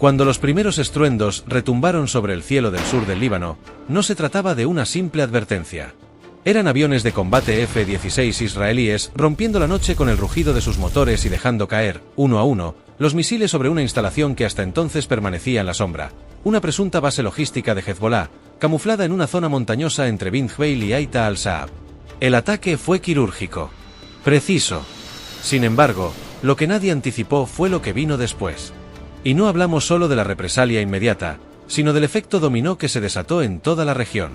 Cuando los primeros estruendos retumbaron sobre el cielo del sur del Líbano, no se trataba de una simple advertencia. Eran aviones de combate F-16 israelíes rompiendo la noche con el rugido de sus motores y dejando caer, uno a uno, los misiles sobre una instalación que hasta entonces permanecía en la sombra, una presunta base logística de Hezbollah, camuflada en una zona montañosa entre Bint Jbeil y Aita al-Saab. El ataque fue quirúrgico. Preciso. Sin embargo, lo que nadie anticipó fue lo que vino después. Y no hablamos solo de la represalia inmediata, sino del efecto dominó que se desató en toda la región.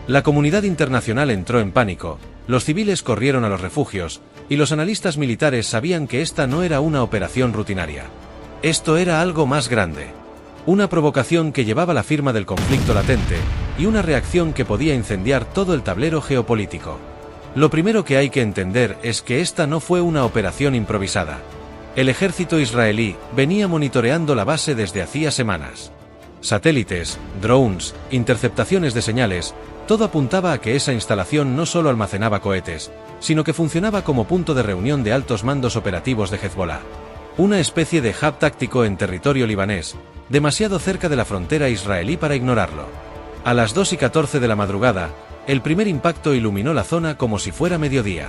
La comunidad internacional entró en pánico, los civiles corrieron a los refugios, y los analistas militares sabían que esta no era una operación rutinaria. Esto era algo más grande. Una provocación que llevaba la firma del conflicto latente, y una reacción que podía incendiar todo el tablero geopolítico. Lo primero que hay que entender es que esta no fue una operación improvisada. El ejército israelí venía monitoreando la base desde hacía semanas. Satélites, drones, interceptaciones de señales, todo apuntaba a que esa instalación no solo almacenaba cohetes, sino que funcionaba como punto de reunión de altos mandos operativos de Hezbollah. Una especie de hub táctico en territorio libanés, demasiado cerca de la frontera israelí para ignorarlo. A las 2:14 de la madrugada, el primer impacto iluminó la zona como si fuera mediodía.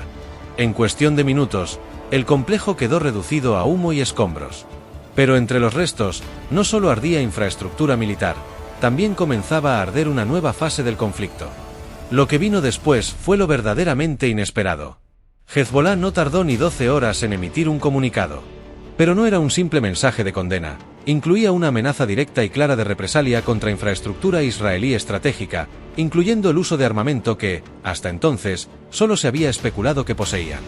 En cuestión de minutos, el complejo quedó reducido a humo y escombros. Pero entre los restos, no solo ardía infraestructura militar, también comenzaba a arder una nueva fase del conflicto. Lo que vino después fue lo verdaderamente inesperado. Hezbollah no tardó ni 12 horas en emitir un comunicado. Pero no era un simple mensaje de condena, incluía una amenaza directa y clara de represalia contra infraestructura israelí estratégica, incluyendo el uso de armamento que, hasta entonces, solo se había especulado que poseían.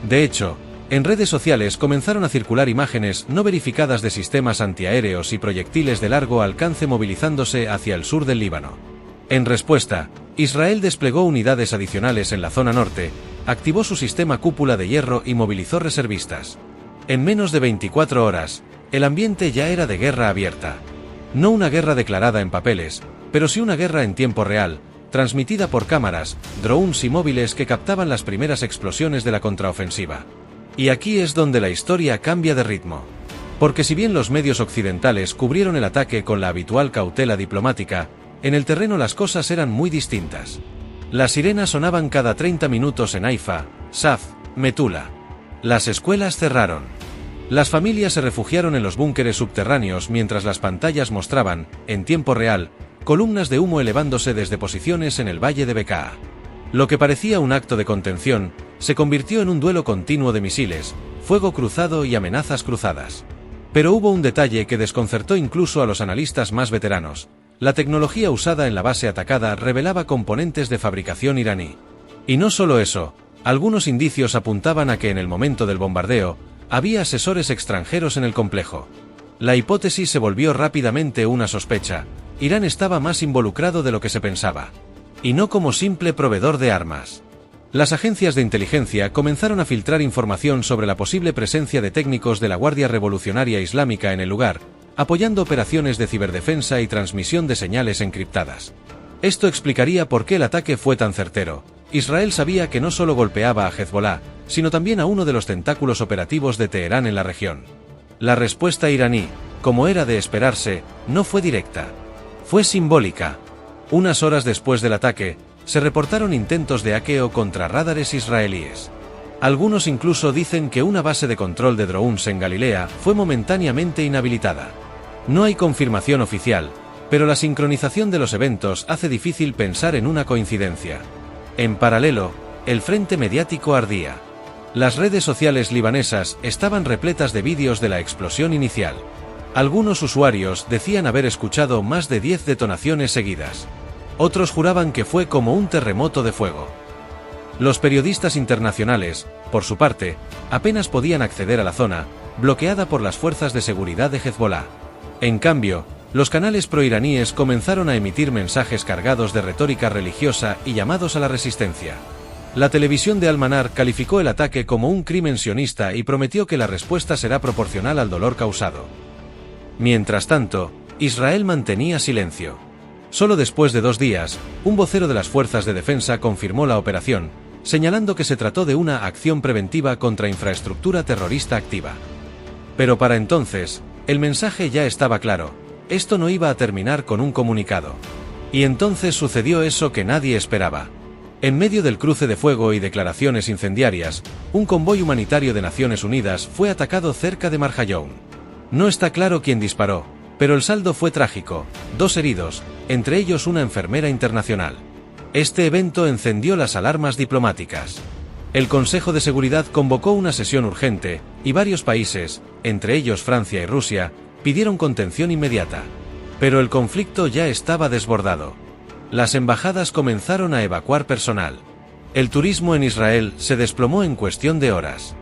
De hecho, en redes sociales comenzaron a circular imágenes no verificadas de sistemas antiaéreos y proyectiles de largo alcance movilizándose hacia el sur del Líbano. En respuesta, Israel desplegó unidades adicionales en la zona norte, activó su sistema cúpula de hierro y movilizó reservistas. En menos de 24 horas, el ambiente ya era de guerra abierta. No una guerra declarada en papeles, pero sí una guerra en tiempo real, transmitida por cámaras, drones y móviles que captaban las primeras explosiones de la contraofensiva. Y aquí es donde la historia cambia de ritmo. Porque si bien los medios occidentales cubrieron el ataque con la habitual cautela diplomática, en el terreno las cosas eran muy distintas. Las sirenas sonaban cada 30 minutos en Haifa, Saf, Metula. Las escuelas cerraron. Las familias se refugiaron en los búnkeres subterráneos mientras las pantallas mostraban, en tiempo real, columnas de humo elevándose desde posiciones en el valle de Bekaa. Lo que parecía un acto de contención, se convirtió en un duelo continuo de misiles, fuego cruzado y amenazas cruzadas. Pero hubo un detalle que desconcertó incluso a los analistas más veteranos. La tecnología usada en la base atacada revelaba componentes de fabricación iraní. Y no solo eso, algunos indicios apuntaban a que en el momento del bombardeo, había asesores extranjeros en el complejo. La hipótesis se volvió rápidamente una sospecha. Irán estaba más involucrado de lo que se pensaba. Y no como simple proveedor de armas. Las agencias de inteligencia comenzaron a filtrar información sobre la posible presencia de técnicos de la Guardia Revolucionaria Islámica en el lugar, apoyando operaciones de ciberdefensa y transmisión de señales encriptadas. Esto explicaría por qué el ataque fue tan certero. Israel sabía que no solo golpeaba a Hezbollah, sino también a uno de los tentáculos operativos de Teherán en la región. La respuesta iraní, como era de esperarse, no fue directa. Fue simbólica. Unas horas después del ataque, se reportaron intentos de hackeo contra radares israelíes. Algunos incluso dicen que una base de control de drones en Galilea fue momentáneamente inhabilitada. No hay confirmación oficial, pero la sincronización de los eventos hace difícil pensar en una coincidencia. En paralelo, el frente mediático ardía. Las redes sociales libanesas estaban repletas de vídeos de la explosión inicial. Algunos usuarios decían haber escuchado más de 10 detonaciones seguidas. Otros juraban que fue como un terremoto de fuego. Los periodistas internacionales, por su parte, apenas podían acceder a la zona, bloqueada por las fuerzas de seguridad de Hezbollah. En cambio, los canales proiraníes comenzaron a emitir mensajes cargados de retórica religiosa y llamados a la resistencia. La televisión de Al-Manar calificó el ataque como un crimen sionista y prometió que la respuesta será proporcional al dolor causado. Mientras tanto, Israel mantenía silencio. Solo después de 2 días, un vocero de las fuerzas de defensa confirmó la operación, señalando que se trató de una acción preventiva contra infraestructura terrorista activa. Pero para entonces, El mensaje ya estaba claro: esto no iba a terminar con un comunicado. Y entonces sucedió eso que nadie esperaba. En medio del cruce de fuego y declaraciones incendiarias, un convoy humanitario de Naciones Unidas fue atacado cerca de Marjayoun. No está claro quién disparó, pero el saldo fue trágico: 2 heridos, entre ellos una enfermera internacional. Este evento encendió las alarmas diplomáticas. El Consejo de Seguridad convocó una sesión urgente, y varios países, entre ellos Francia y Rusia, pidieron contención inmediata. Pero el conflicto ya estaba desbordado. Las embajadas comenzaron a evacuar personal. El turismo en Israel se desplomó en cuestión de horas.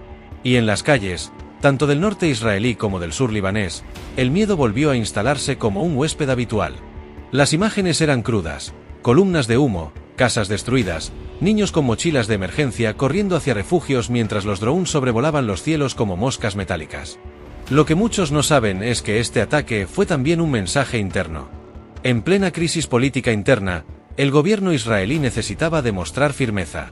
Y en las calles, tanto del norte israelí como del sur libanés, el miedo volvió a instalarse como un huésped habitual. Las imágenes eran crudas: columnas de humo, casas destruidas, niños con mochilas de emergencia corriendo hacia refugios mientras los drones sobrevolaban los cielos como moscas metálicas. Lo que muchos no saben es que este ataque fue también un mensaje interno. En plena crisis política interna, el gobierno israelí necesitaba demostrar firmeza.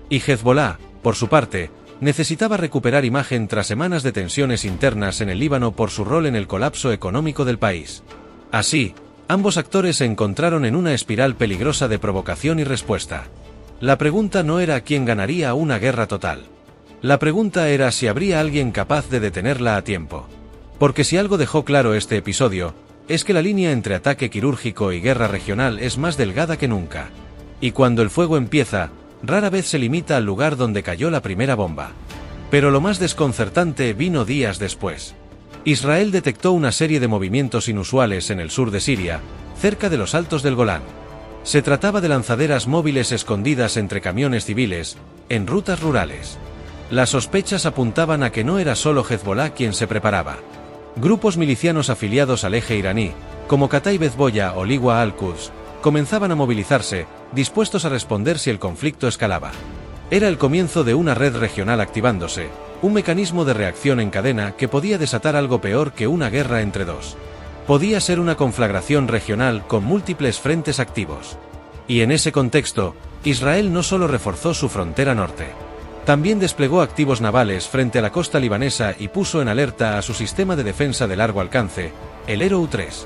Y Hezbollah, por su parte, necesitaba recuperar imagen tras semanas de tensiones internas en el Líbano por su rol en el colapso económico del país. Así, ambos actores se encontraron en una espiral peligrosa de provocación y respuesta. La pregunta no era quién ganaría una guerra total. La pregunta era si habría alguien capaz de detenerla a tiempo. Porque si algo dejó claro este episodio, es que la línea entre ataque quirúrgico y guerra regional es más delgada que nunca. Y cuando el fuego empieza, rara vez se limita al lugar donde cayó la primera bomba. Pero lo más desconcertante vino días después. Israel detectó una serie de movimientos inusuales en el sur de Siria, cerca de los altos del Golán. Se trataba de lanzaderas móviles escondidas entre camiones civiles, en rutas rurales. Las sospechas apuntaban a que no era solo Hezbollah quien se preparaba. Grupos milicianos afiliados al eje iraní, como Kataib Hezbollah o Liwa al-Quds, comenzaban a movilizarse, dispuestos a responder si el conflicto escalaba. Era el comienzo de una red regional activándose, un mecanismo de reacción en cadena que podía desatar algo peor que una guerra entre dos. Podía ser una conflagración regional con múltiples frentes activos. Y en ese contexto, Israel no solo reforzó su frontera norte. También desplegó activos navales frente a la costa libanesa y puso en alerta a su sistema de defensa de largo alcance, el Arrow-3.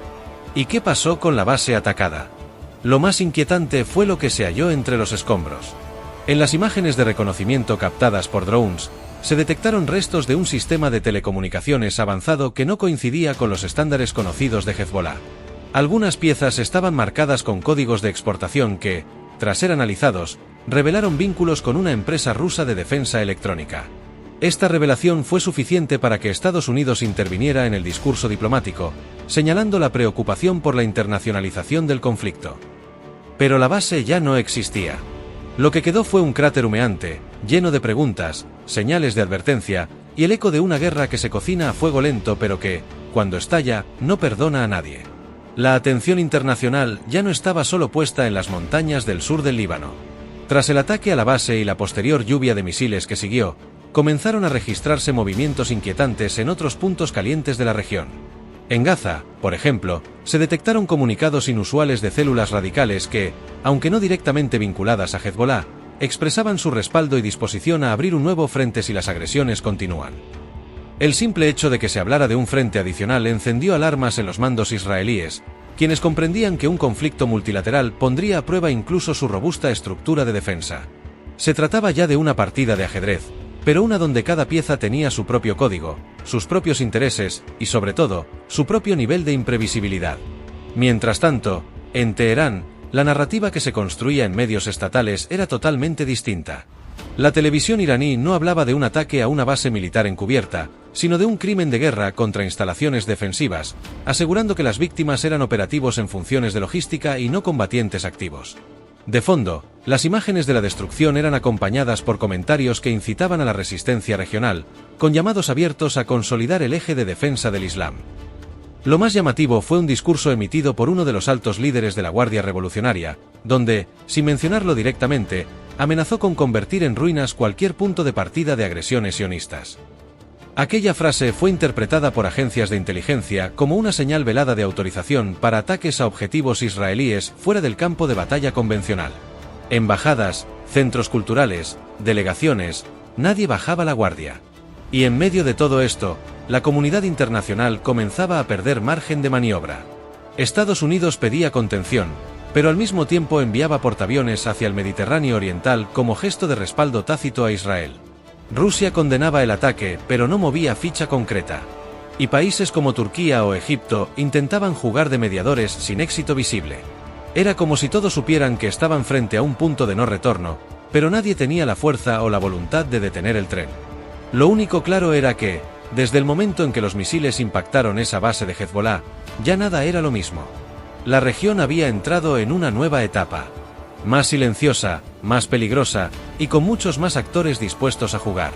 ¿Y qué pasó con la base atacada? Lo más inquietante fue lo que se halló entre los escombros. En las imágenes de reconocimiento captadas por drones, se detectaron restos de un sistema de telecomunicaciones avanzado que no coincidía con los estándares conocidos de Hezbollah. Algunas piezas estaban marcadas con códigos de exportación que, tras ser analizados, revelaron vínculos con una empresa rusa de defensa electrónica. Esta revelación fue suficiente para que Estados Unidos interviniera en el discurso diplomático, señalando la preocupación por la internacionalización del conflicto. Pero la base ya no existía. Lo que quedó fue un cráter humeante, lleno de preguntas, señales de advertencia, y el eco de una guerra que se cocina a fuego lento pero que, cuando estalla, no perdona a nadie. La atención internacional ya no estaba solo puesta en las montañas del sur del Líbano. Tras el ataque a la base y la posterior lluvia de misiles que siguió, comenzaron a registrarse movimientos inquietantes en otros puntos calientes de la región. En Gaza, por ejemplo, se detectaron comunicados inusuales de células radicales que, aunque no directamente vinculadas a Hezbollah, expresaban su respaldo y disposición a abrir un nuevo frente si las agresiones continúan. El simple hecho de que se hablara de un frente adicional encendió alarmas en los mandos israelíes, quienes comprendían que un conflicto multilateral pondría a prueba incluso su robusta estructura de defensa. Se trataba ya de una partida de ajedrez, pero una donde cada pieza tenía su propio código, sus propios intereses y, sobre todo, su propio nivel de imprevisibilidad. Mientras tanto, en Teherán, la narrativa que se construía en medios estatales era totalmente distinta. La televisión iraní no hablaba de un ataque a una base militar encubierta, sino de un crimen de guerra contra instalaciones defensivas, asegurando que las víctimas eran operativos en funciones de logística y no combatientes activos. De fondo, las imágenes de la destrucción eran acompañadas por comentarios que incitaban a la resistencia regional, con llamados abiertos a consolidar el eje de defensa del Islam. Lo más llamativo fue un discurso emitido por uno de los altos líderes de la Guardia Revolucionaria, donde, sin mencionarlo directamente, amenazó con convertir en ruinas cualquier punto de partida de agresiones sionistas. Aquella frase fue interpretada por agencias de inteligencia como una señal velada de autorización para ataques a objetivos israelíes fuera del campo de batalla convencional. Embajadas, centros culturales, delegaciones, nadie bajaba la guardia. Y en medio de todo esto, la comunidad internacional comenzaba a perder margen de maniobra. Estados Unidos pedía contención, pero al mismo tiempo enviaba portaaviones hacia el Mediterráneo Oriental como gesto de respaldo tácito a Israel. Rusia condenaba el ataque, pero no movía ficha concreta. Y países como Turquía o Egipto intentaban jugar de mediadores sin éxito visible. Era como si todos supieran que estaban frente a un punto de no retorno, pero nadie tenía la fuerza o la voluntad de detener el tren. Lo único claro era que, desde el momento en que los misiles impactaron esa base de Hezbolá, ya nada era lo mismo. La región había entrado en una nueva etapa. Más silenciosa, más peligrosa, y con muchos más actores dispuestos a jugar.